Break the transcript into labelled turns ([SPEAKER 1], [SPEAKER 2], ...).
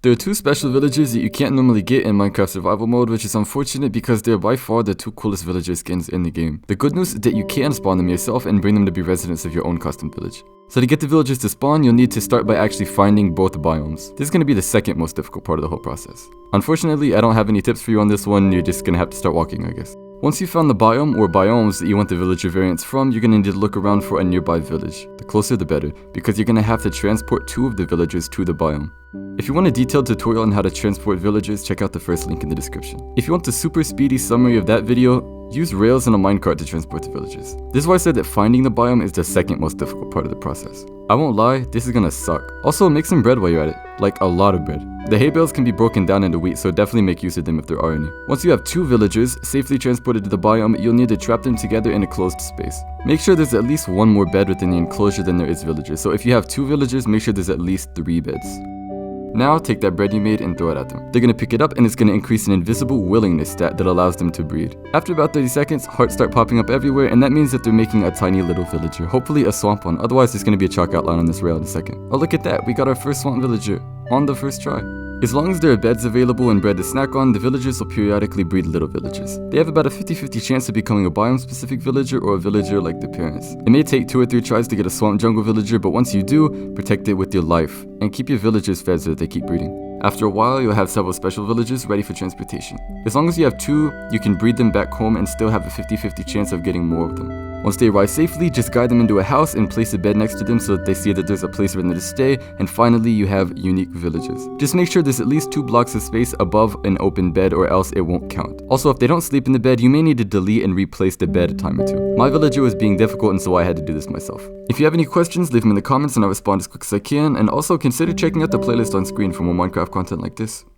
[SPEAKER 1] There are two special villagers that you can't normally get in Minecraft survival mode, which is unfortunate because they're by far the two coolest villager skins in the game. The good news is that you can spawn them yourself and bring them to be residents of your own custom village. So to get the villagers to spawn, you'll need to start by actually finding both biomes. This is going to be the second most difficult part of the whole process. Unfortunately, I don't have any tips for you on this one, you're just going to have to start walking, I guess. Once you found the biome or biomes that you want the villager variants from, you're going to need to look around for a nearby village. The closer the better, because you're going to have to transport 2 of the villagers to the biome. If you want a detailed tutorial on how to transport villagers, check out the first link in the description. If you want the super speedy summary of that video, use rails and a minecart to transport the villagers. This is why I said that finding the biome is the second most difficult part of the process. I won't lie, this is gonna suck. Also, make some bread while you're at it, like a lot of bread. The hay bales can be broken down into wheat, so definitely make use of them if there are any. Once you have 2 villagers safely transported to the biome, you'll need to trap them together in a closed space. Make sure there's at least 1 more bed within the enclosure than there is villagers, so if you have 2 villagers, make sure there's at least 3 beds. Now, take that bread you made and throw it at them. They're gonna pick it up and it's gonna increase an invisible willingness stat that allows them to breed. After about 30 seconds, hearts start popping up everywhere and that means that they're making a tiny little villager, hopefully a swamp one, otherwise there's gonna be a chalk outline on this rail in a second. Oh, look at that, we got our first swamp villager on the first try. As long as there are beds available and bread to snack on, the villagers will periodically breed little villagers. They have about a 50-50 chance of becoming a biome-specific villager or a villager like their parents. It may take 2 or 3 tries to get a swamp jungle villager, but once you do, protect it with your life, and keep your villagers fed so that they keep breeding. After a while, you'll have several special villagers ready for transportation. As long as you have 2, you can breed them back home and still have a 50-50 chance of getting more of them. Once they arrive safely, just guide them into a house and place a bed next to them so that they see that there's a place for them to stay, and finally you have unique villagers. Just make sure there's at least 2 blocks of space above an open bed or else it won't count. Also, if they don't sleep in the bed, you may need to delete and replace the bed a time or 2. My villager was being difficult and so I had to do this myself. If you have any questions, leave them in the comments and I'll respond as quick as I can, and also consider checking out the playlist on screen for more Minecraft content like this.